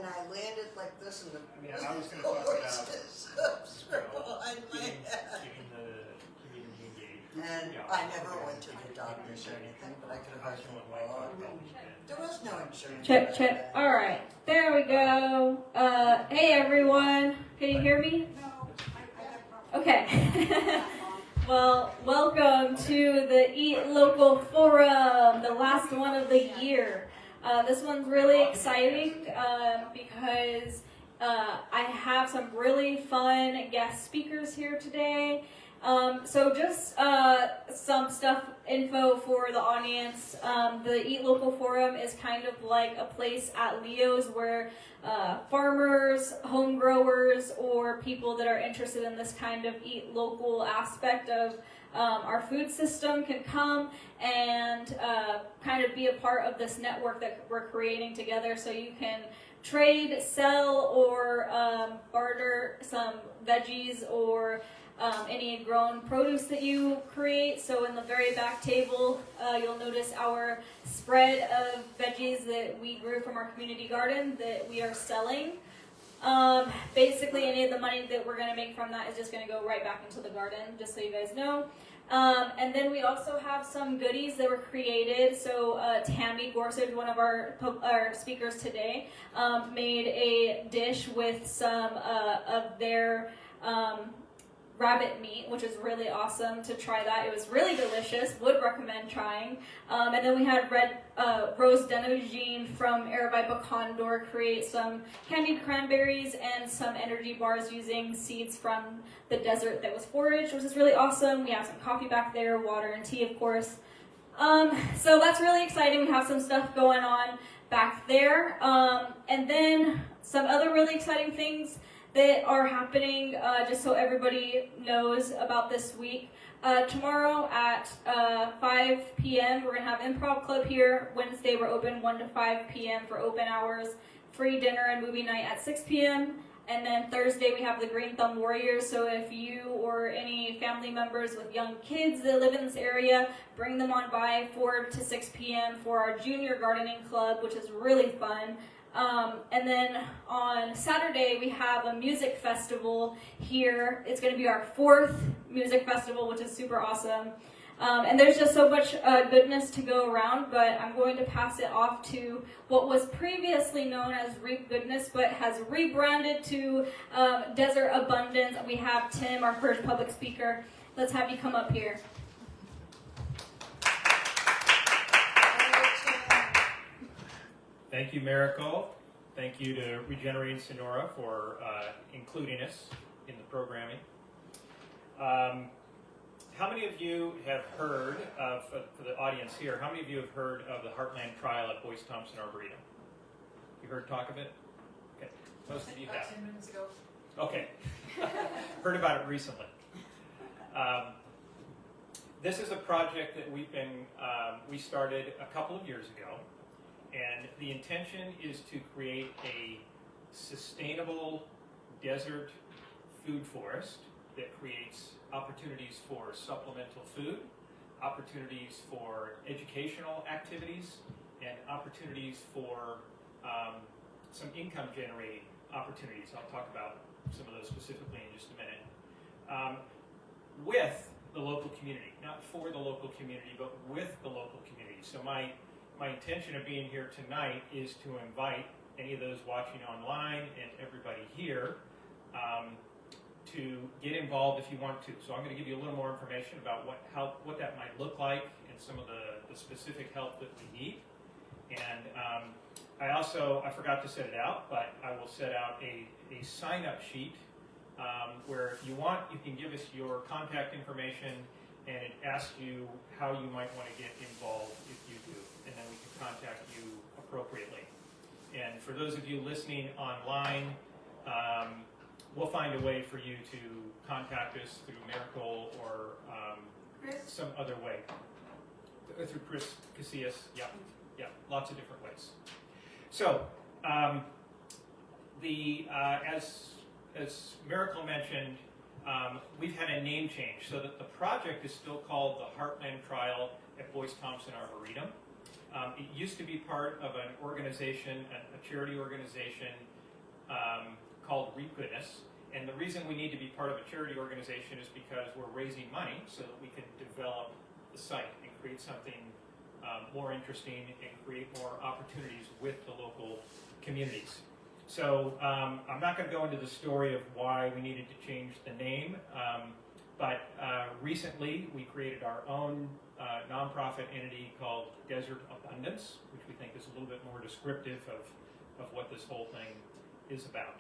and I landed like this, and the Yeah, I was going to talk about behind my head. getting the community engaged. And Yeah. I never went to the doctors or anything, but I could imagine there was no insurance. Check, check. All right, there we go. Hey everyone, can you hear me? Okay. Well, welcome to the Eat Local Forum, the last one of the year. This one's really exciting because I have some really fun guest speakers here today. So just some info for the audience. The Eat Local Forum is kind of like a place at Leo's where farmers, home growers, or people that are interested in this kind of eat local aspect of our food system can come and kind of be a part of this network that we're creating together, so you can trade, sell, or barter some veggies or any grown produce that you create. So in the very back table, you'll notice our spread of veggies that we grew from our community garden that we are selling. Basically, any of the money that we're going to make from that is just going to go right back into the garden, just so you guys know. And then we also have some goodies that were created. So Tammy Gorsuch, one of our speakers today, made a dish with some of their rabbit meat, which is really awesome to try that. It was really delicious. Would recommend trying. And then we had Rose Denogine from Arabica Condor create some candied cranberries and some energy bars using seeds from the desert that was foraged, which is really awesome. We have some coffee back there, water and tea, of course. So that's really exciting. We have some stuff going on back there. And then some other really exciting things that are happening, just so everybody knows about this week. Tomorrow at 5 p.m. we're going to have Improv Club here. Wednesday we're open 1 to 5 p.m. for open hours. Free dinner and movie night at 6 p.m. And then Thursday we have the Green Thumb Warriors. So if you or any family members with young kids that live in this area, bring them on by 4 to 6 p.m. for our Junior Gardening Club, which is really fun. And then on Saturday, we have a music festival here. It's going to be our 4th music festival, which is super awesome. And there's just so much goodness to go around, but I'm going to pass it off to what was previously known as Reap Goodness, but has rebranded to Desert Abundance. We have Tim, our first public speaker. Let's have you come up here. Thank you, Miracle. Thank you to Regenerating Sonora for including us in the programming. How many of you have heard of, for the audience here, how many of you have heard of the Heartland Trial at Boyce Thompson Arboretum? You heard talk of it? Okay, most of you have. 10 minutes ago. Okay, heard about it recently. This is a project that we started a couple of years ago. And the intention is to create a sustainable desert food forest that creates opportunities for supplemental food, opportunities for educational activities, and opportunities for some income generating opportunities. I'll talk about some of those specifically in just a minute. With the local community, not for the local community, but with the local community. So my intention of being here tonight is to invite any of those watching online and everybody here to get involved if you want to. So I'm going to give you a little more information about what that might look like and some of the specific help that we need. And I forgot to set it out, but I will set out a sign-up sheet where if you want, you can give us your contact information and it asks you how you might want to get involved if you do, and then we can contact you appropriately. And for those of you listening online, we'll find a way for you to contact us through Miracle or some other way. Through Chris Casillas, yeah, lots of different ways. So, as Miracle mentioned, we've had a name change so that the project is still called the Heartland Trial at Boyce Thompson Arboretum. It used to be part of an organization, a charity organization called Reap Goodness. And the reason we need to be part of a charity organization is because we're raising money so that we can develop the site and create something more interesting and create more opportunities with the local communities. So I'm not going to go into the story of why we needed to change the name, but recently we created our own nonprofit entity called Desert Abundance, which we think is a little bit more descriptive of what this whole thing is about.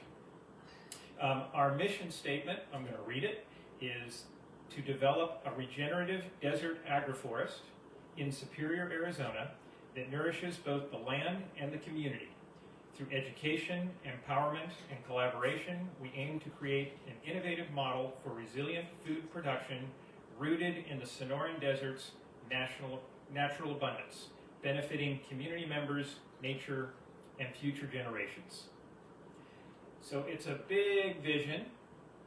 Our mission statement, I'm going to read it, is to develop a regenerative desert agroforest in Superior, Arizona that nourishes both the land and the community. Through education, empowerment, and collaboration, we aim to create an innovative model for resilient food production rooted in the Sonoran Desert's natural abundance, benefiting community members, nature, and future generations. So it's a big vision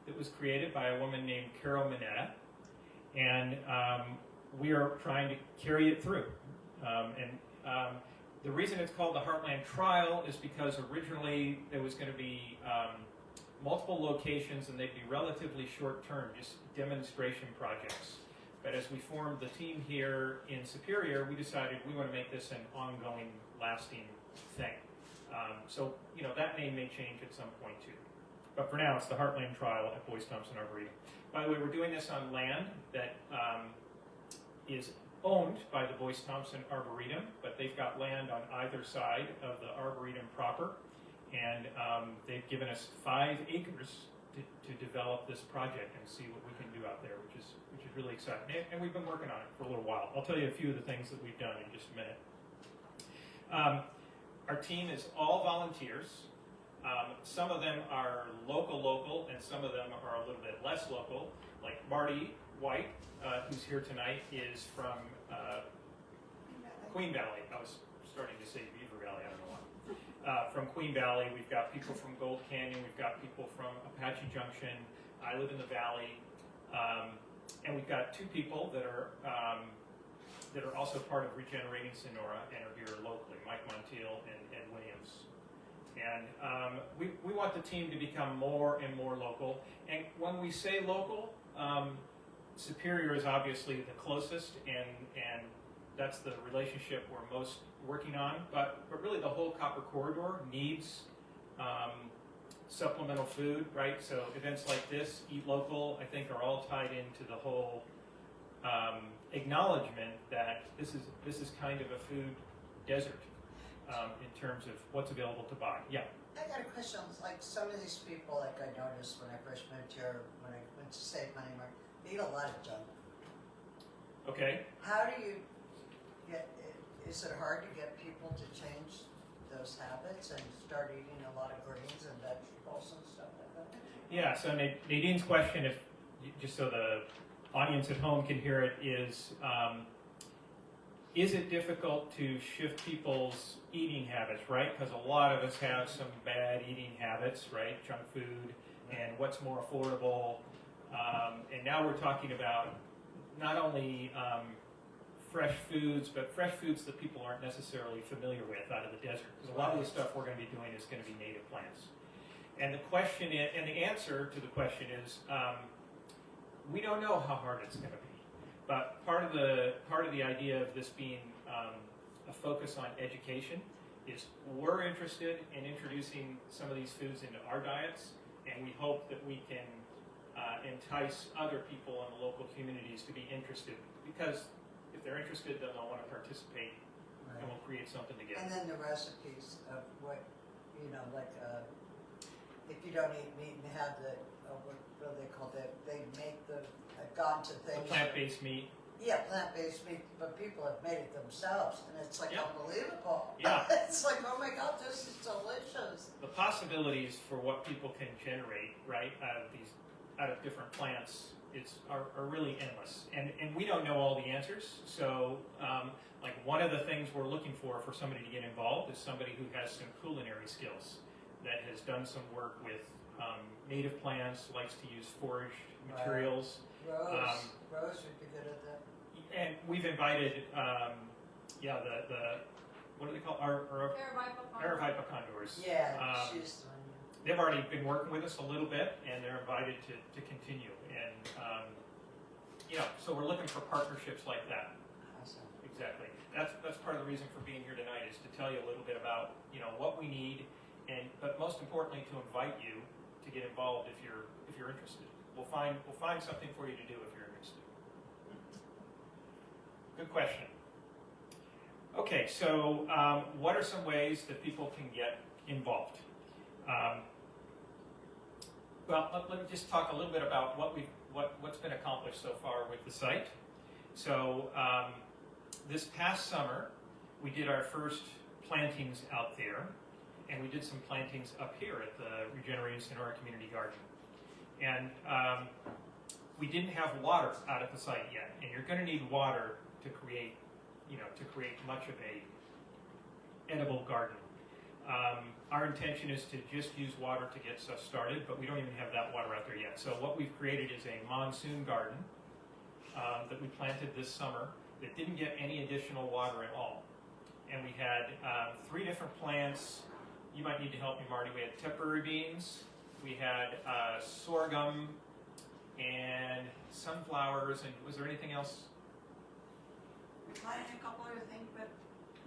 that was created by a woman named Carol Mineta, and we are trying to carry it through. The reason it's called the Heartland Trial is because originally there was going to be multiple locations and they'd be relatively short-term, just demonstration projects. But as we formed the team here in Superior, we decided we want to make this an ongoing, lasting thing. So, that name may change at some point too. But for now, it's the Heartland Trial at Boyce Thompson Arboretum. By the way, we're doing this on land that is owned by the Boyce Thompson Arboretum, but they've got land on either side of the Arboretum proper, and they've given us 5 acres to develop this project and see what we can do out there, which is really exciting. And we've been working on it for a little while. I'll tell you a few of the things that we've done in just a minute. Our team is all volunteers. Some of them are local, and some of them are a little bit less local. Like Marty White, who's here tonight, is from Queen Valley. I was starting to say Beaver Valley, I don't know why. From Queen Valley, we've got people from Gold Canyon, we've got people from Apache Junction. I live in the valley, and we've got 2 people that are also part of Regenerating Sonora and are here locally, Mike Montiel and Ed Williams. And we want the team to become more and more local. And when we say local, Superior is obviously the closest, and that's the relationship we're most working on. But really the whole Copper Corridor needs supplemental food, right? So events like this, Eat Local, I think are all tied into the whole acknowledgement that this is kind of a food desert in terms of what's available to buy. Yeah. I got a question. Like some of these people, like I noticed when I first moved here, when I went to save money, they eat a lot of junk. Okay. How do you get? Is it hard to get people to change those habits and start eating a lot of greens and vegetables and stuff like that? Yeah. So Nadine's question, if just so the audience at home can hear it, is it difficult to shift people's eating habits, right? Because a lot of us have some bad eating habits, right? Junk food and what's more affordable. And now we're talking about not only fresh foods, but fresh foods that people aren't necessarily familiar with out of the desert. Because a lot of the stuff we're going to be doing is going to be native plants. And the question is, and the answer to the question is, we don't know how hard it's going to be. But part of the idea of this being a focus on education is we're interested in introducing some of these foods into our diets, and we hope that we can entice other people in the local communities to be interested, because if they're interested, then they'll want to participate, right, and we'll create something together. And then the recipes of what, like if you don't eat meat and have the, what do they call that? They make I've gone to things. The plant-based meat. Yeah, plant-based meat, but people have made it themselves, and it's like unbelievable. Yeah. It's like, oh my God, this is delicious. The possibilities for what people can generate, right, out of different plants are really endless, and we don't know all the answers. So, like one of the things we're looking for somebody to get involved is somebody who has some culinary skills, that has done some work with native plants, likes to use foraged materials. Rose would be good at that. And we've invited, the what do they call Aravaipa condors. Yeah, Um, she's the one. They've already been working with us a little bit, and they're invited to continue. And so we're looking for partnerships like that. Awesome. Exactly. That's part of the reason for being here tonight, is to tell you a little bit about what we need, but most importantly to invite you to get involved if you're interested. We'll find something for you to do if you're interested. Good question. Okay, so what are some ways that people can get involved? Well, let me just talk a little bit about what's been accomplished so far with the site. So this past summer, we did our first plantings out there, and we did some plantings up here at the Regenerating Sonora Community Garden. And we didn't have water out at the site yet, and you're going to need water to create much of a edible garden. Our intention is to just use water to get stuff started, but we don't even have that water out there yet. So what we've created is a monsoon garden that we planted this summer that didn't get any additional water at all. And we had 3 different plants. You might need to help me, Marty. We had temporary beans, we had sorghum, and sunflowers, and was there anything else? We planted a couple other things, but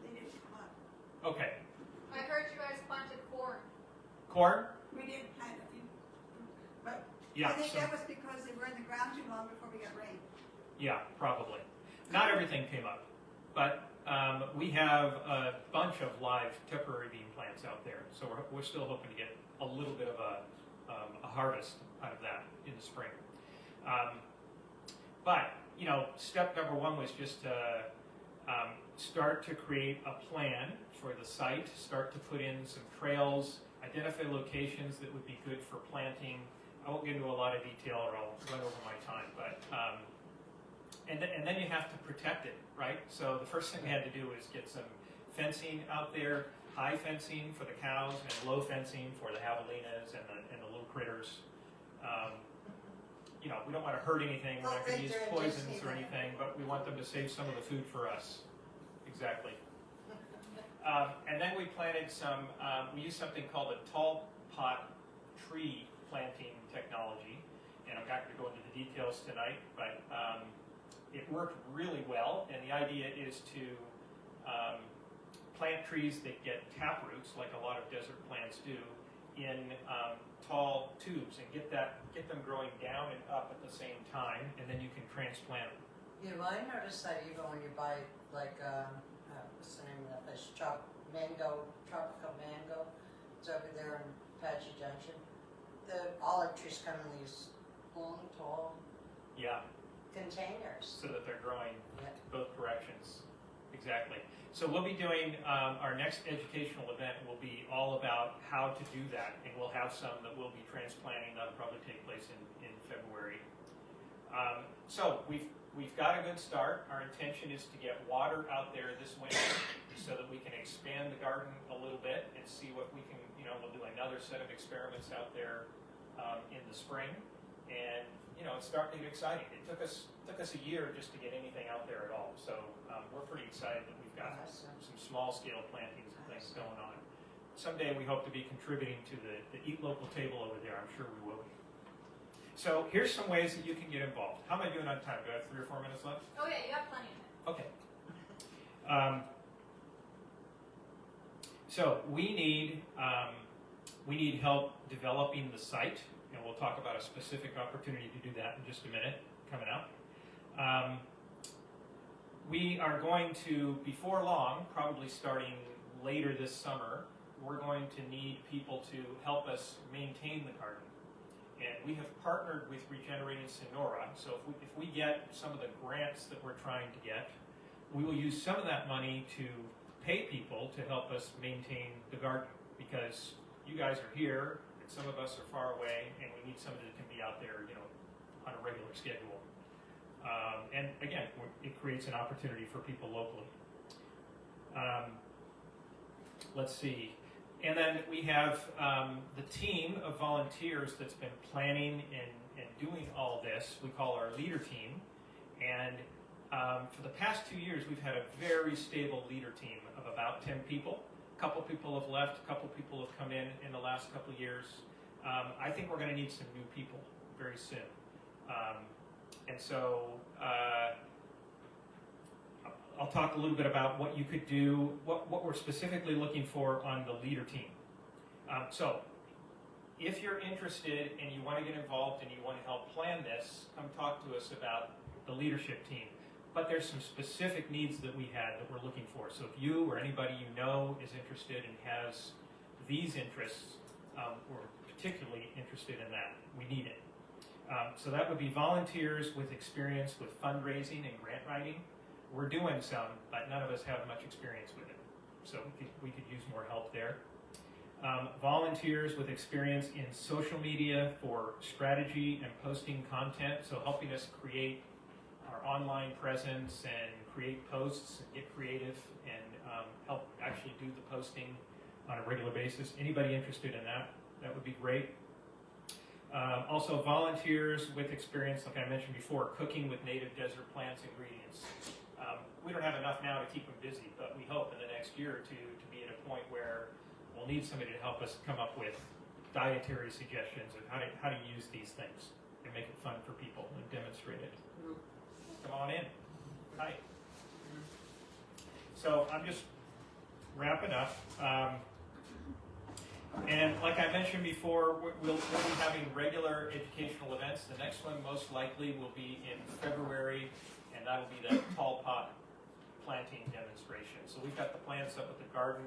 they didn't come up. Okay. I heard you guys planted corn. Corn? We did plant a few, but Yeah. I think that was because they were in the ground too long before we got rain. Yeah, probably. Not everything came up, but we have a bunch of live temporary bean plants out there, so we're still hoping to get a little bit of a harvest out of that in the spring. But step number 1 was just to start to create a plan for the site, start to put in some trails, identify locations that would be good for planting. I won't get into a lot of detail or I'll run over my time, but and then you have to protect it, right? So the first thing we had to do is get some fencing out there, high fencing for the cows and low fencing for the javelinas and the little critters. We don't want to hurt anything, we're not going to use poisons or anything, but we want them to save some of the food for us. Exactly. And then we planted some, we used something called a tall pot tree planting technology, and I'm not going to go into the details tonight, but it worked really well, and the idea is to plant trees that get tap roots, like a lot of desert plants do, in tall tubes, and get them growing down and up at the same time, and then you can transplant them. I noticed that even when you buy, like, what's the name of that place? Tropical Mango. It's over there in Apache Junction. The olive trees come in these long, tall Yeah, containers. so that they're growing Yeah. both directions. Exactly. So we'll be doing, our next educational event will be all about how to do that, and we'll have some that we'll be transplanting. That'll probably take place in February. So we've got a good start. Our intention is to get water out there this winter so that we can expand the garden a little bit and see what we can, we'll do another set of experiments out there in the spring. And, it's starting to get exciting. It took us a year just to get anything out there at all. So we're pretty excited that we've got Awesome. some small scale plantings and things going on. Someday we hope to be contributing to the Eat Local table over there. I'm sure we will be. So here's some ways that you can get involved. How am I doing on time? Do I have 3 or 4 minutes left? Oh yeah, you have plenty of it. Okay. So we need help developing the site, and we'll talk about a specific opportunity to do that in just a minute coming up. We are going to, before long, probably starting later this summer, we're going to need people to help us maintain the garden. And we have partnered with Regenerating Sonora, so if we get some of the grants that we're trying to get, we will use some of that money to pay people to help us maintain the garden, because you guys are here, and some of us are far away, and we need somebody that can be out there, on a regular schedule. And again, it creates an opportunity for people locally. Let's see. And then we have the team of volunteers that's been planning and doing all this. We call our leader team. And For the past 2 years, we've had a very stable leader team of about 10 people. A couple people have left, a couple people have come in the last couple of years. I think we're going to need some new people very soon. And so I'll talk a little bit about what you could do, what we're specifically looking for on the leader team. So if you're interested and you want to get involved and you want to help plan this, come talk to us about the leadership team. But there's some specific needs that we had that we're looking for. So if you or anybody you know is interested and has these interests, we're particularly interested in that. We need it. So that would be volunteers with experience with fundraising and grant writing. We're doing some, but none of us have much experience with it. So we could use more help there. Volunteers with experience in social media for strategy and posting content, so helping us create our online presence and create posts and get creative and help actually do the posting on a regular basis. Anybody interested in that? That would be great. Also volunteers with experience, like I mentioned before, cooking with native desert plants and ingredients. We don't have enough now to keep them busy, but we hope in the next year or two to be at a point where we'll need somebody to help us come up with dietary suggestions of how to use these things and make it fun for people and demonstrate it. Come on in. Hi. So I'm just wrapping up. And like I mentioned before, we'll be having regular educational events. The next one most likely will be in February, and that'll be the tall pot planting demonstration. So we've got the plants up at the garden.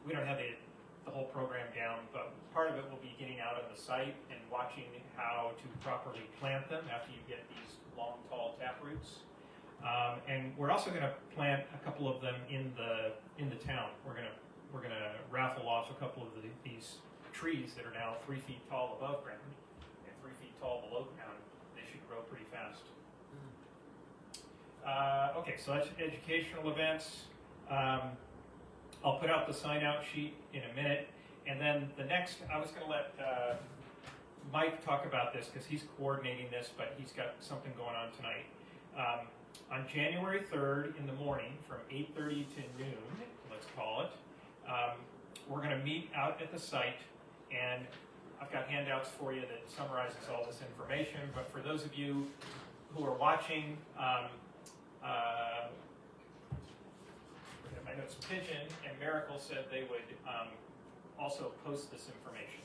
We don't have the whole program down, but part of it will be getting out on the site and watching how to properly plant them after you get these long, tall taproots. And we're also going to plant a couple of them in the town. We're going to raffle off a couple of these trees that are now 3 feet tall above ground and 3 feet tall below ground. They should grow pretty fast. Okay, so that's educational events. I'll put out the sign-out sheet in a minute, and then the next, I was going to let Mike talk about this because he's coordinating this, but he's got something going on tonight. On January 3rd in the morning from 8:30 to noon, let's call it, we're going to meet out at the site, and I've got handouts for you that summarizes all this information, but for those of you who are watching, I know it's Pigeon and Miracle said they would also post this information.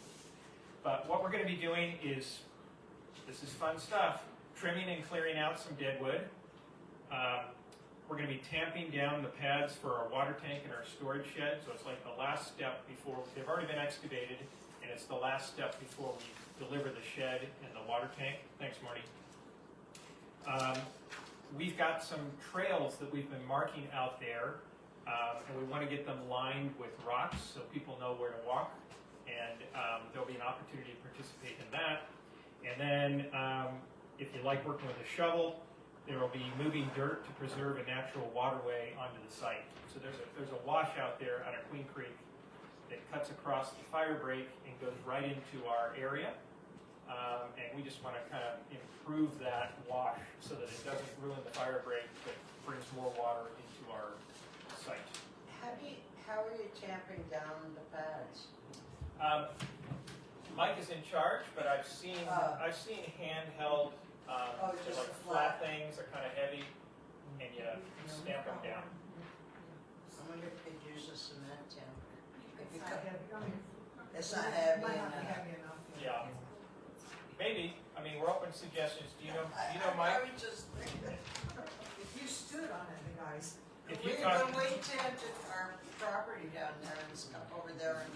But what we're going to be doing is, this is fun stuff, trimming and clearing out some dead wood. We're going to be tamping down the pads for our water tank and our storage shed. So it's like the last step before, they've already been excavated, and it's the last step before we deliver the shed and the water tank. Thanks, Marty. We've got some trails that we've been marking out there, and we want to get them lined with rocks so people know where to walk, and there'll be an opportunity to participate in that. And then if you like working with a shovel, there will be moving dirt to preserve a natural waterway onto the site. So there's a wash out there out of Queen Creek that cuts across the fire break and goes right into our area. And we just want to kind of improve that wash so that it doesn't ruin the fire break, but brings more water into our site. How are you tamping down the pads? Mike is in charge, but I've seen handheld, Just like the flat things are kind of heavy, and you stamp them down. I wonder if you could use a cement tamper. It's not heavy. I mean, It's not heavy might not be enough. heavy enough. Yeah. Maybe. I mean, we're open to suggestions. Do you know I Mike? would just think that If you stood on it, the guys. If we've you talk, been way tempted our property down there and stuff over there in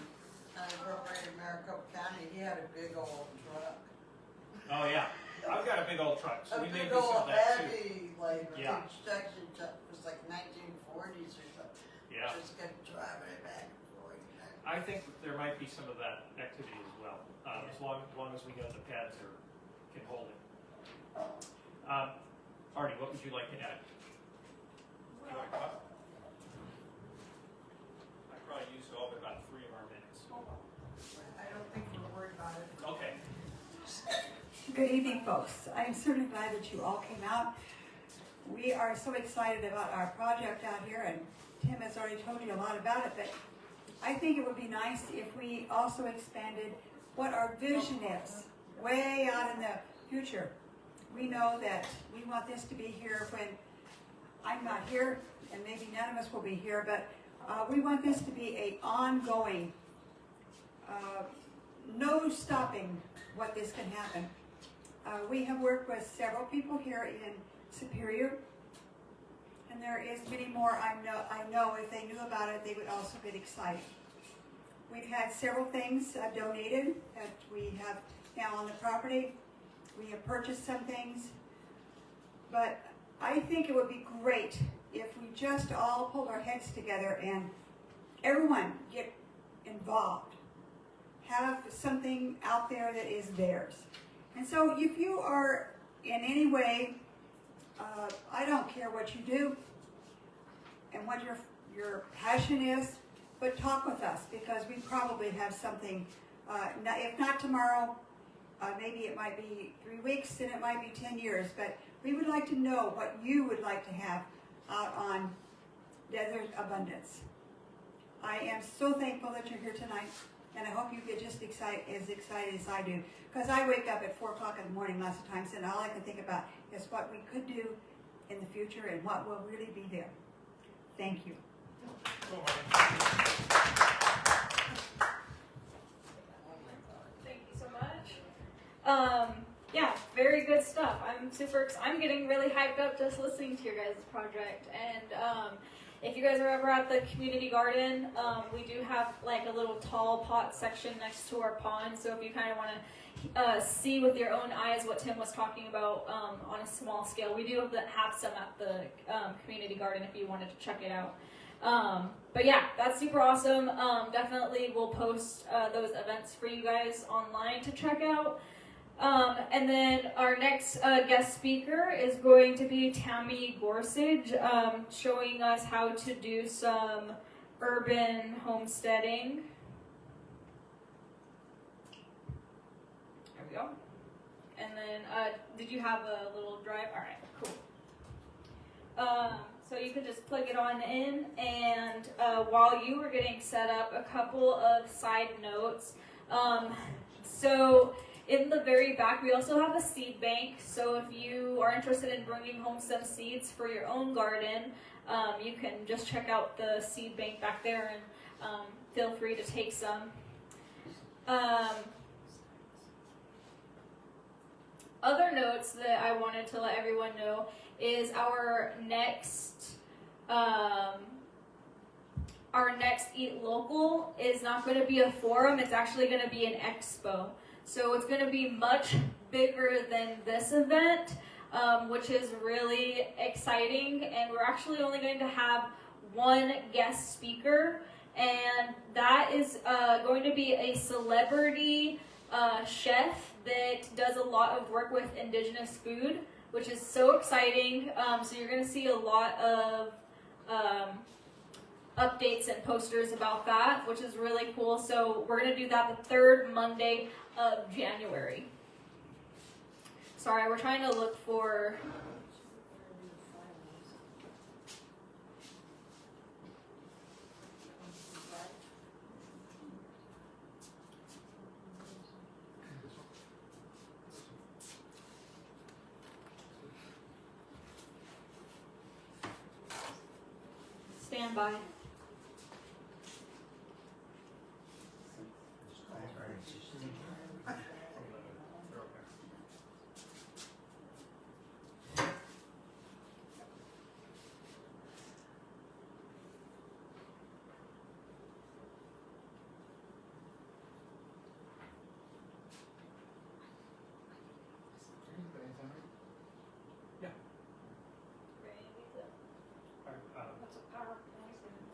unincorporated Maricopa County. He had a big old truck. oh yeah, I've got a big old truck, so A we may big do some of old that too. heavy, like Yeah. construction truck. It was like 1940s or something. Yeah. Just kept driving it back and forth. I think there might be some of that activity as well, as long as we know the pads can hold it. Artie, what would you like to add? Would you like to talk? I probably used all but about 3 of our minutes. I don't think we're worried about it. Okay. Good evening, folks. I'm certainly glad that you all came out. we are so excited about our project out here, and Tim has already told you a lot about it, but I think it would be nice if we also expanded what our vision is, way out in the future. We know that we want this to be here when I'm not here, and maybe none of us will be here, but we want this to be a ongoing, no stopping what this can happen. We have worked with several people here in Superior, and there is many more I know if they knew about it, they would also get excited. We've had several things donated that we have now on the property. We have purchased some things, but I think it would be great if we just all pulled our heads together and everyone get involved. Have something out there that is theirs. And so if you are in any way, I don't care what you do and what your passion is, but talk with us, because we probably have something, if not tomorrow, maybe it might be 3 weeks and it might be 10 years, but we would like to know what you would like to have out on Desert Abundance. I am so thankful that you're here tonight, and I hope you get just as excited as I do, because I wake up at 4 o'clock in the morning lots of times, and all I can think about is what we could do in the future and what will really be there. Thank you. Thank you so much. Yeah, very good stuff. I'm getting really hyped up just listening to your guys' project. And if you guys are ever at the community garden, we do have like a little tall pot section next to our pond. So if you kind of want to see with your own eyes what Tim was talking about on a small scale, we do have some at the community garden if you wanted to check it out. But yeah, that's super awesome. Definitely we'll post those events for you guys online to check out. And then our next guest speaker is going to be Tammy Gorsuch, showing us how to do some urban homesteading. There we go. And then, did you have a little drive? All right, cool. So you can just plug it on in, and while you were getting set up, a couple of side notes. So in the very back, we also have a seed bank. So if you are interested in bringing home some seeds for your own garden, you can just check out the seed bank back there, and feel free to take some. Other notes that I wanted to let everyone know is our next Eat Local is not going to be a forum. It's actually going to be an expo. So it's going to be much bigger than this event, which is really exciting. And we're actually only going to have one guest speaker, and that is going to be a celebrity chef that does a lot of work with indigenous food, which is so exciting. So you're going to see a lot of updates and posters about that, which is really cool. So we're going to do that the third Monday of January. Sorry, we're trying to look for... Stand by. Yeah. That's a PowerPoint.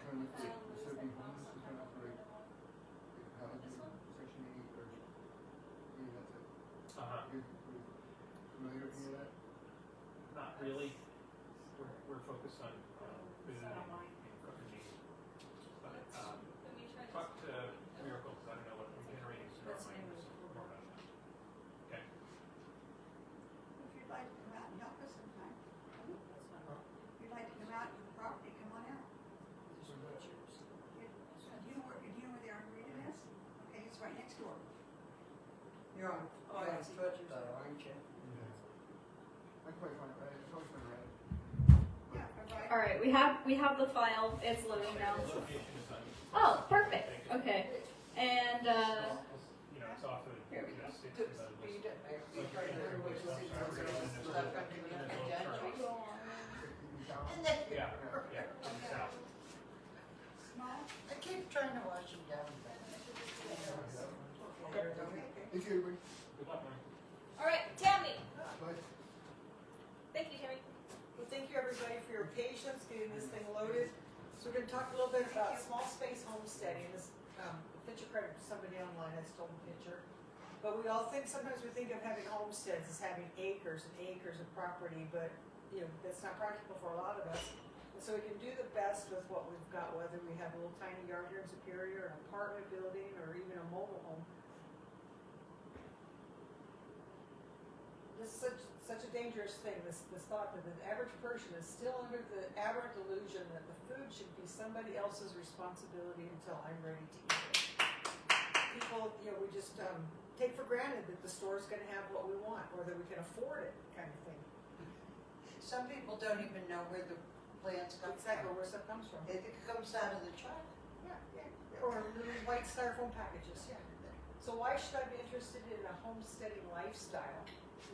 gonna look at serving homeless, it's gonna operate housing, section 8, or that's it. You familiar with any of that? Not really. We're focused on food and cooking. But talk to Miracle, because I don't know what regenerating Sonora Mine is. More about that. Okay. If you'd like to come out and help us sometime, if you'd like to come out to the property, come on out. Do you know where the arboretum is? Okay, it's right next door. You're on foot though, aren't you? I can probably find it, right? It's always been right. Yeah, right. All right, we have the file. It's loading now. The location is on. Oh, perfect. Okay, and You know, it's off of. Here we go. 6 Stuff about under this. the agenda. And then, Yeah, yeah, in the south. Small? I keep trying to wash them down. Thank you, everybody. Good luck, man. All right, Tammy. Bye. Thank you, Tammy. Well, thank you everybody for your patience getting this thing loaded. So we're gonna talk a little bit about small space homesteading. This, picture credit to somebody online, I stole the picture. But we all think, sometimes we think of having homesteads as having acres and acres of property, but you know, that's not practical for a lot of us. And so we can do the best with what we've got, whether we have a little tiny yard here in Superior, an apartment building, or even a mobile home. This is such a dangerous thing, this thought that the average person is still under the aberrant delusion that the food should be somebody else's responsibility until I'm ready to eat it. People, you know, we just take for granted that the store's gonna have what we want, or that we can afford it, kind of thing. Some people don't even know where the plants come Exactly from. where stuff comes from. It comes out of the truck. Yeah, or little white styrofoam packages, yeah. So why should I be interested in a homesteading lifestyle?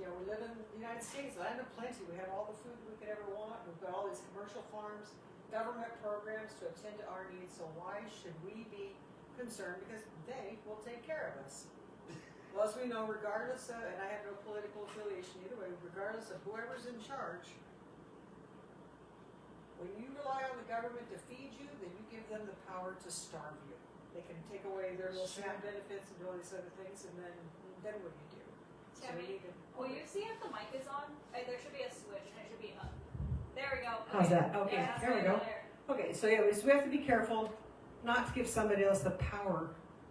You know, we live in the United States, land of plenty. We have all the food we could ever want. We've got all these commercial farms, government programs to attend to our needs. So why should we be concerned? Because they will take care of us. Well, as we know, regardless of, and I have no political affiliation either way, regardless of whoever's in charge, when you rely on the government to feed you, then you give them the power to starve you. They can take away their little SNAP benefits and do all these other things, and then what do you do? So we Tammy, need to- will you see if the mic is on? There should be a switch and it should be up. There we go. How's that? Okay, Yeah, there we go. Okay, so yeah, we have to be careful not to give somebody else the power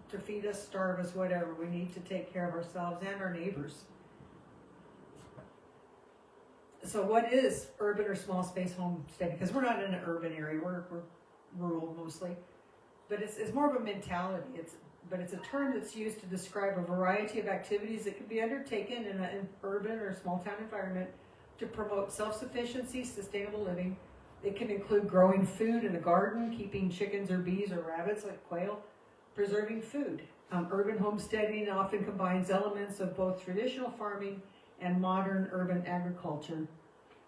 to feed us, starve us, whatever. We need to take care of ourselves and our neighbors. So what is urban or small space homesteading? Because we're not in an urban area, we're rural mostly. But it's more of a mentality. But it's a term that's used to describe a variety of activities that can be undertaken in an urban or small town environment to promote self-sufficiency, sustainable living. It can include growing food in a garden, keeping chickens or bees or rabbits like quail, preserving food. Urban homesteading often combines elements of both traditional farming and modern urban agriculture.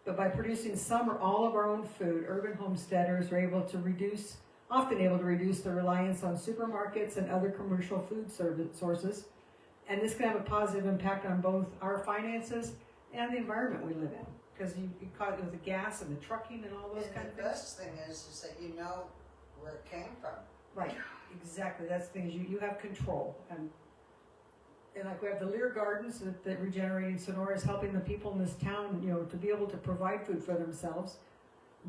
But by producing some or all of our own food, urban homesteaders are often able to reduce the reliance on supermarkets and other commercial food sources. And this can have a positive impact on both our finances and the environment we live in. Because you caught it with the gas and the trucking and all those And kind of the things. best thing is that you know where it came from. Right, exactly. That's the thing, is you have control. And like we have the Lear Gardens that Regenerating Sonora is helping the people in this town, to be able to provide food for themselves.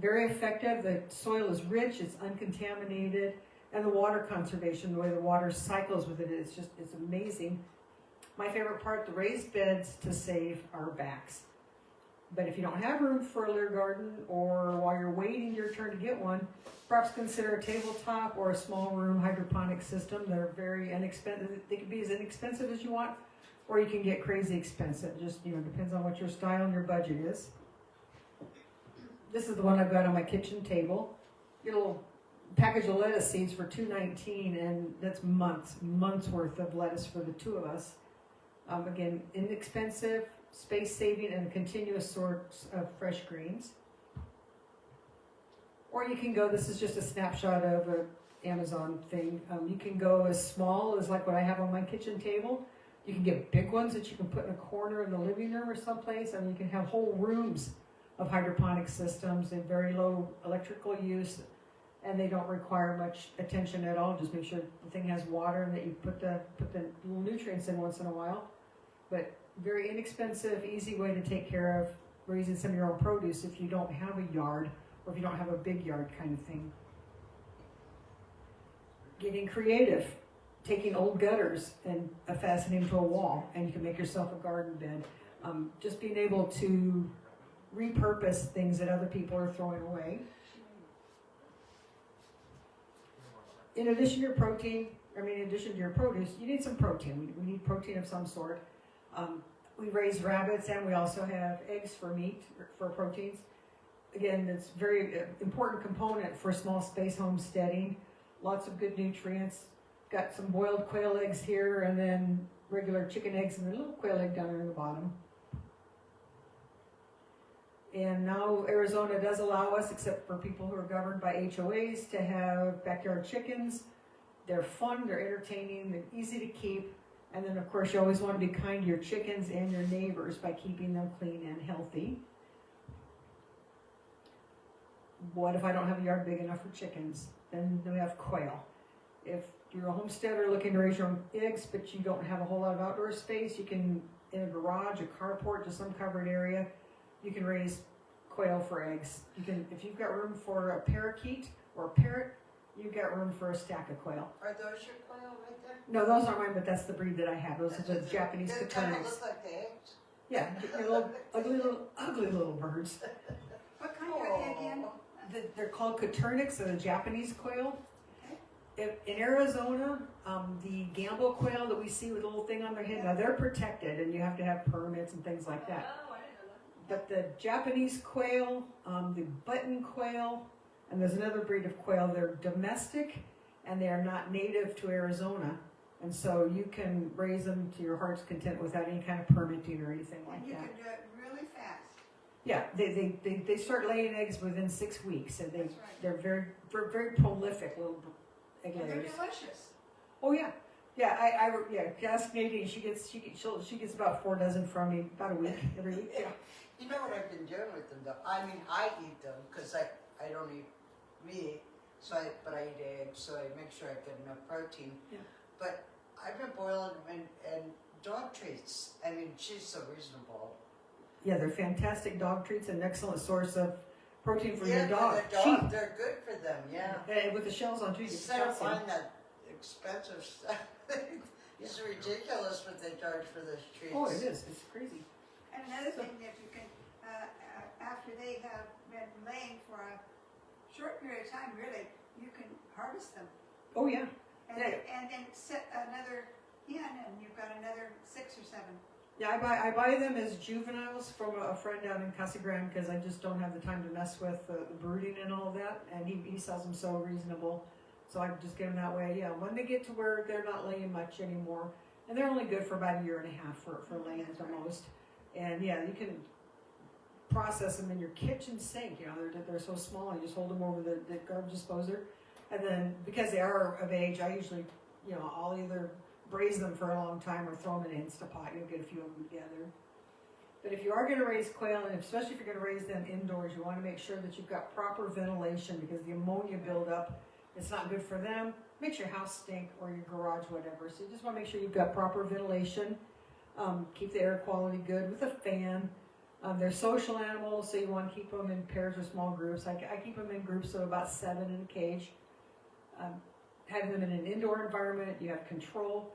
Very effective. The soil is rich, it's uncontaminated, and the water conservation, the way the water cycles with it, it's amazing. My favorite part, the raised beds to save our backs. But if you don't have room for a Lear garden, or while you're waiting your turn to get one, perhaps consider a tabletop or a small room hydroponic system. They're very inexpensive. They can be as inexpensive as you want, or you can get crazy expensive. Just, depends on what your style and your budget is. This is the one I've got on my kitchen table. Get a little package of lettuce seeds for $2.19, and that's months worth of lettuce for the two of us. Again, inexpensive, space-saving, and continuous source of fresh greens. Or you can go, this is just a snapshot of an Amazon thing. You can go as small as like what I have on my kitchen table. You can get big ones that you can put in a corner in the living room or someplace. You can have whole rooms of hydroponic systems and very low electrical use. and they don't require much attention at all. Just make sure the thing has water and that you put the little nutrients in once in a while. But very inexpensive, easy way to take care of raising some of your own produce if you don't have a yard or if you don't have a big yard kind of thing. Getting creative, taking old gutters and fastening them to a wall, and you can make yourself a garden bed. Just being able to repurpose things that other people are throwing away. In addition to your protein, in addition to your produce, you need some protein. We need protein of some sort. We raise rabbits, and we also have eggs for meat, for proteins. Again, it's a very important component for small space homesteading. Lots of good nutrients. Got some boiled quail eggs here, and then regular chicken eggs, and a little quail egg down there in the bottom. And now Arizona does allow us, except for people who are governed by HOAs, to have backyard chickens. They're fun, they're entertaining, they're easy to keep. And then of course you always want to be kind to your chickens and your neighbors by keeping them clean and healthy. What if I don't have a yard big enough for chickens? Then we have quail. If you're a homesteader looking to raise your own eggs, but you don't have a whole lot of outdoor space, you can, in a garage, a carport, just some covered area, you can raise quail for eggs. You can, if you've got room for a parakeet or a parrot, you've got room for a stack of quail. Are those your quail right there? No, those aren't mine, but that's the breed that I have. Those That's are the what Japanese They kind of coterns. look like the eggs. Yeah, they're ugly little birds. What kind are they again? They're called coternics, they're the Japanese quail. In Arizona, the Gamble quail that we see with a little thing on their head, now they're protected and you have to have permits and things like that. Oh, I didn't know that. But the Japanese quail, the button quail, and there's another breed of quail, they're domestic and they are not native to Arizona. And so you can raise them to your heart's content without any kind of permitting or anything like And you that. can do it really fast. Yeah, they start laying eggs within 6 weeks, and That's right. they're very prolific little egg And they're layers. delicious. Oh yeah, ask Nadine. She gets about 4 dozen from me about a week every week. Yeah. You know what I've been doing with them though? I mean, I eat them because I don't eat meat, but I eat eggs, so I make sure I get enough protein. Yeah. But I've been boiling them and dog treats. I mean, she's so reasonable. Yeah, they're fantastic dog treats, an excellent source of protein for your For dog. the dog, Sheep. they're good for them. Yeah. And with the shells on too, you get Instead of calcium. buying that expensive stuff, it's ridiculous what they charge for those treats. Oh, it is. It's crazy. And another thing that you can, after they have been laying for a short period of time, really, you can harvest them. Oh yeah. And, Yeah. and then set another hen, and you've got another 6 or 7. Yeah, I buy them as juveniles from a friend down in Casa Grande because I just don't have the time to mess with the brooding and all that, and he sells them so reasonable, so I just get them that way. Yeah, when they get to where they're not laying much anymore, and they're only good for about 1.5 years for laying at the most, and yeah, you can process them in your kitchen sink. You know, they're so small, you just hold them over the garbage disposer, and then because they are of age, I usually, I'll either braise them for a long time or throw them in an Instapot. You'll get a few of them together. But if you are going to raise quail, and especially if you're going to raise them indoors, you want to make sure that you've got proper ventilation because the ammonia buildup, it's not good for them. Makes your house stink or your garage, whatever. So you just want to make sure you've got proper ventilation. Keep the air quality good with a fan. They're social animals, so you want to keep them in pairs or small groups. I keep them in groups of about 7 in a cage. Having them in an indoor environment, you have control.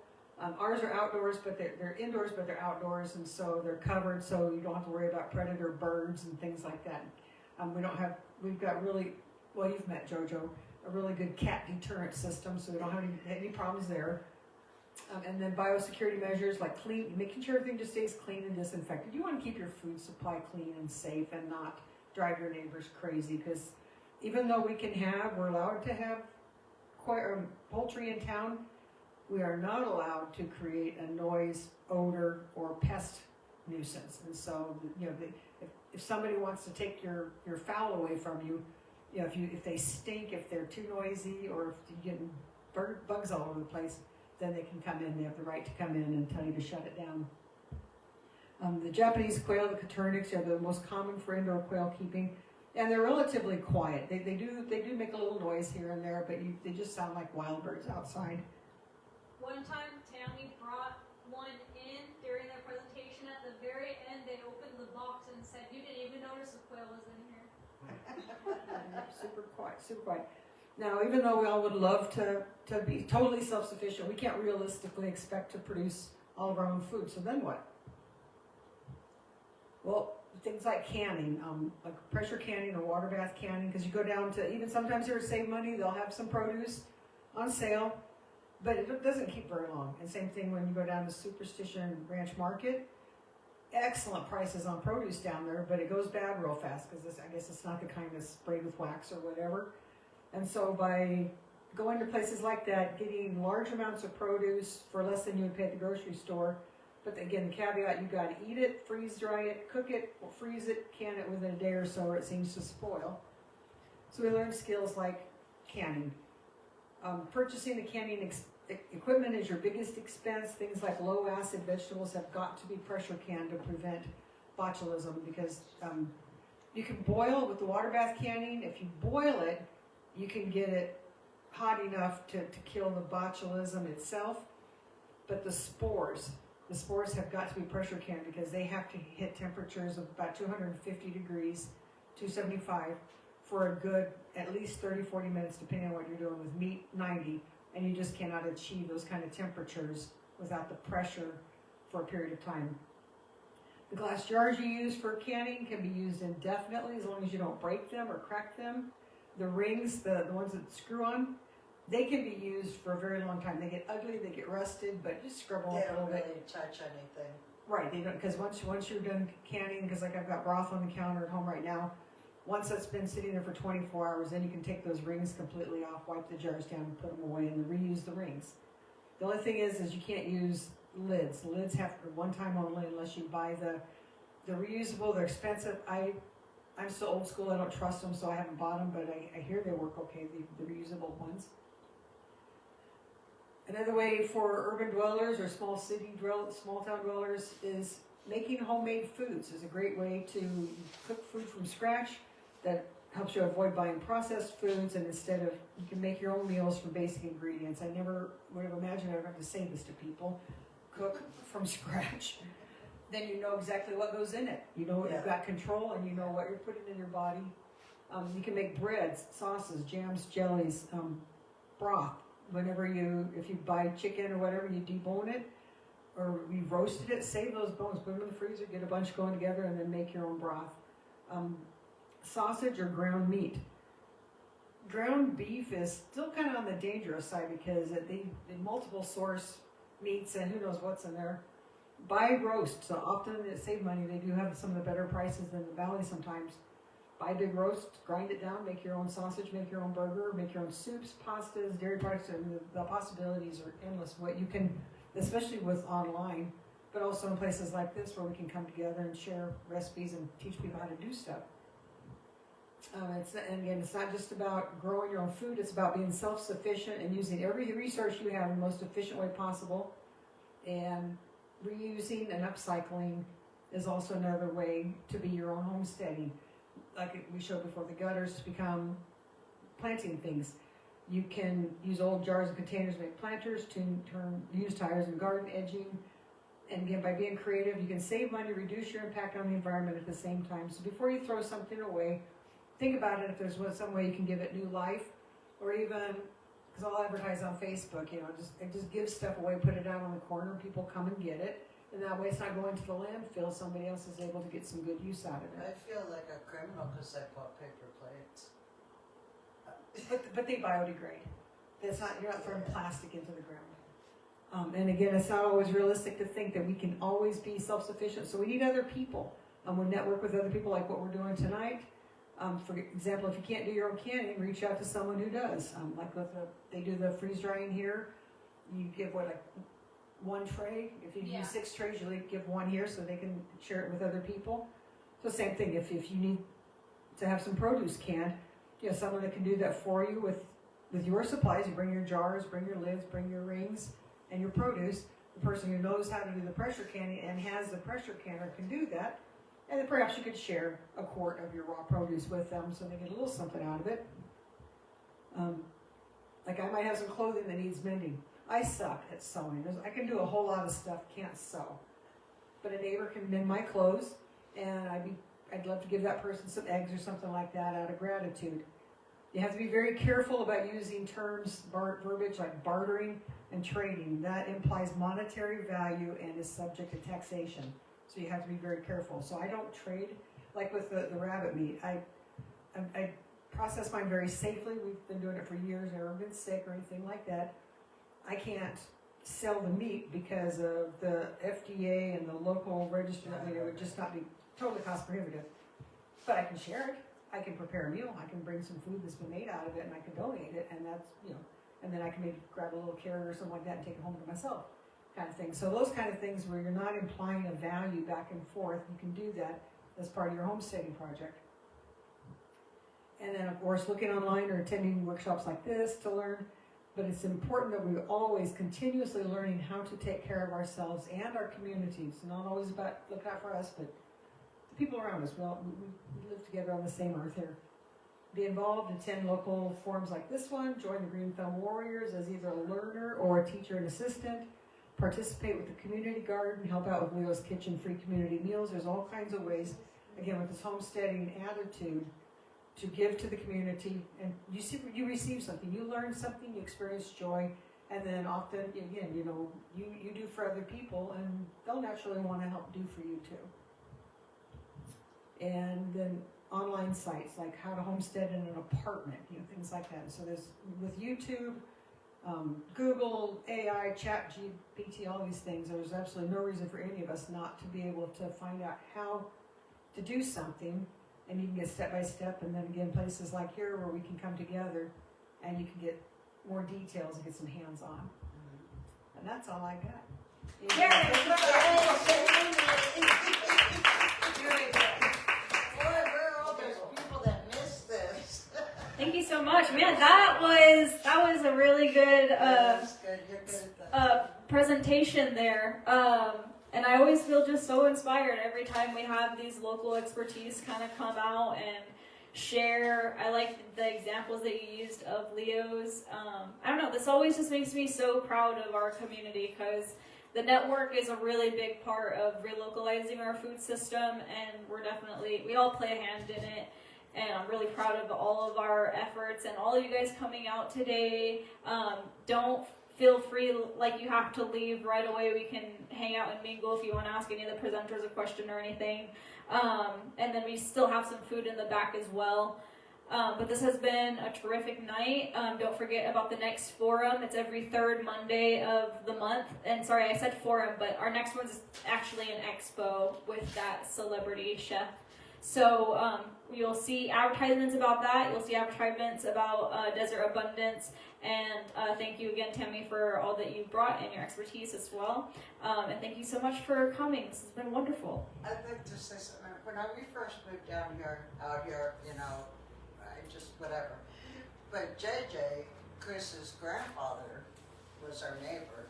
Ours are outdoors, but they're indoors, but they're outdoors, and so they're covered, so you don't have to worry about predator birds and things like that. We've got really, well, you've met JoJo, a really good cat deterrent system, so we don't have any problems there. And then biosecurity measures like making sure everything just stays clean and disinfected. You want to keep your food supply clean and safe and not drive your neighbors crazy, because even though we're allowed to have poultry in town, we are not allowed to create a noise, odor, or pest nuisance. And so, if somebody wants to take your fowl away from you, if they stink, if they're too noisy, or if you're getting bugs all over the place, then they can come in. They have the right to come in and tell you to shut it down. The Japanese quail, the coternics, are the most common for indoor quail keeping. And they're relatively quiet. They do make a little noise here and there, but they just sound like wild birds outside. One time, Tammy brought one in during their presentation. At the very end, they opened the box and said, "You didn't even notice a quail was in here." Super quiet, super quiet. Now, even though we all would love to be totally self-sufficient, we can't realistically expect to produce all of our own food. So then what? Well, things like canning, like pressure canning or water bath canning, because you go down to, even sometimes here to save money, they'll have some produce on sale, but it doesn't keep very long. And same thing when you go down to Superstition Ranch Market. Excellent prices on produce down there, but it goes bad real fast because I guess it's not the kind that's sprayed with wax or whatever. And so by going to places like that, getting large amounts of produce for less than you would pay at the grocery store, but again, the caveat, you got to eat it, freeze dry it, cook it, or freeze it, can it within a day or so, or it seems to spoil. So we learned skills like canning. Purchasing the canning equipment is your biggest expense. Things like low acid vegetables have got to be pressure canned to prevent botulism, because you can boil with the water bath canning. If you boil it, you can get it hot enough to kill the botulism itself, but the spores have got to be pressure canned because they have to hit temperatures of about 250 degrees, 275, for a good at least 30-40 minutes, depending on what you're doing. With meat, 90, and you just cannot achieve those kind of temperatures without the pressure for a period of time. The glass jars you use for canning can be used indefinitely as long as you don't break them or crack them. The rings, the ones that screw on, they can be used for a very long time. They get ugly, they get rusted, but just scrub them They up a don't little bit. really touch anything. Right, they don't, because once you're done canning, because like I've got broth on the counter at home right now, once that's been sitting there for 24 hours, then you can take those rings completely off, wipe the jars down, and put them away, and then reuse the rings. The only thing is you can't use lids. The lids have for one time only, unless you buy the reusable. They're expensive. I'm still old school. I don't trust them, so I haven't bought them, but I hear they work okay, the reusable ones. Another way for urban dwellers or small town dwellers is making homemade foods. Is a great way to cook food from scratch. That helps you avoid buying processed foods, and instead of, you can make your own meals from basic ingredients. I never would have imagined I would have to say this to people. Cook from scratch. Then you know exactly what goes in it. You know you've got control, and you know what you're putting in your body. You can make breads, sauces, jams, jellies, broth. If you buy chicken or whatever, you debone it, or you roasted it, save those bones, put them in the freezer, get a bunch going together, and then make your own broth. Sausage or ground meat. Ground beef is still kind of on the dangerous side because they multiple source meats and who knows what's in there. Buy roast, so often it save money. They do have some of the better prices than the Valley sometimes. Buy big roast, grind it down, make your own sausage, make your own burger, make your own soups, pastas, dairy products. And the possibilities are endless. What you can, especially with online, but also in places like this where we can come together and share recipes and teach people how to do stuff. It's not just about growing your own food, it's about being self-sufficient and using every resource you have in the most efficient way possible. And reusing and upcycling is also another way to be your own homesteading. Like we showed before, the gutters to become planting things. You can use old jars and containers to make planters, to turn used tires and garden edging. And again, by being creative, you can save money, reduce your impact on the environment at the same time. So before you throw something away, think about it if there's some way you can give it new life, or even, because I'll advertise on Facebook, just give stuff away, put it out on the corner, people come and get it, and that way it's not going to the landfill, somebody else is able to get some good use out of I it. feel like a criminal because I bought paper plates. But they biodegrade. You're not throwing plastic into the ground. And again, it's not always realistic to think that we can always be self-sufficient, so we need other people. We network with other people like what we're doing tonight. For example, if you can't do your own canning, reach out to someone who does. They do the freeze drying here. You give one tray. If you use 6 trays, you give one here so they can share it with other people. So same thing. If you need to have some produce canned, you have someone that can do that for you with your supplies. You bring your jars, bring your lids, bring your rings, and your produce. The person who knows how to do the pressure canning and has the pressure canner can do that. And then perhaps you could share a quart of your raw produce with them so they get a little something out of it. Like I might have some clothing that needs mending. I suck at sewing. I can do a whole lot of stuff, can't sew. But a neighbor can mend my clothes, and I'd love to give that person some eggs or something like that out of gratitude. You have to be very careful about using terms, verbiage like bartering and trading. That implies monetary value and is subject to taxation. So you have to be very careful. So I don't trade, like with the rabbit meat. I process mine very safely. We've been doing it for years. Never been sick or anything like that. I can't sell the meat because of the FDA and the local register. I mean, it would just not be totally cost prohibitive. But I can share it. I can prepare a meal. I can bring some food that's been made out of it, and I can donate it. And that's, and then I can maybe grab a little carrot or something like that and take it home to myself, kind of thing. So those kind of things where you're not implying a value back and forth, you can do that as part of your homesteading project. And then, of course, looking online or attending workshops like this to learn. But it's important that we're always continuously learning how to take care of ourselves and our communities. Not always about look out for us, but the people around us. We live together on the same earth here. Be involved, attend local forums like this one, join the Green Thumb Warriors as either a learner or a teacher and assistant, participate with the community garden, help out with Leo's Kitchen free community meals. There's all kinds of ways, again, with this homesteading attitude, to give to the community, and you receive something, you learn something, you experience joy, and then often, again, you do for other people, and they'll naturally want to help do for you too. And then online sites like how to homestead in an apartment, things like that. So there's with YouTube, Google, AI, ChatGPT, all these things. There's absolutely no reason for any of us not to be able to find out how to do something. And you can get step by step, and then again, places like here where we can come together and you can get more details and get some hands on. And that's all I got. Boy, where are all those people that missed this? Thank you so much, man. That was a really good, That's good. You're good at that. presentation there. And I always feel just so inspired every time we have these local expertise kind of come out and share. I like the examples that you used of Leo's. I don't know, this always just makes me so proud of our community because the network is a really big part of relocalizing our food system, and we all play a hand in it. And I'm really proud of all of our efforts and all of you guys coming out today. Don't feel free, like you have to leave right away. We can hang out and mingle if you want to ask any of the presenters a question or anything. And then we still have some food in the back as well. But this has been a terrific night. Don't forget about the next forum. It's every third Monday of the month. And sorry, I said forum, but our next one's actually an expo with that celebrity chef. So you'll see advertisements about that. You'll see advertisements about Desert Abundance. And thank you again, Tammy, for all that you brought and your expertise as well. And thank you so much for coming. This has been wonderful. I'd like to say something. When we first moved out here, I just whatever. But JJ, Chris's grandfather, was our neighbor.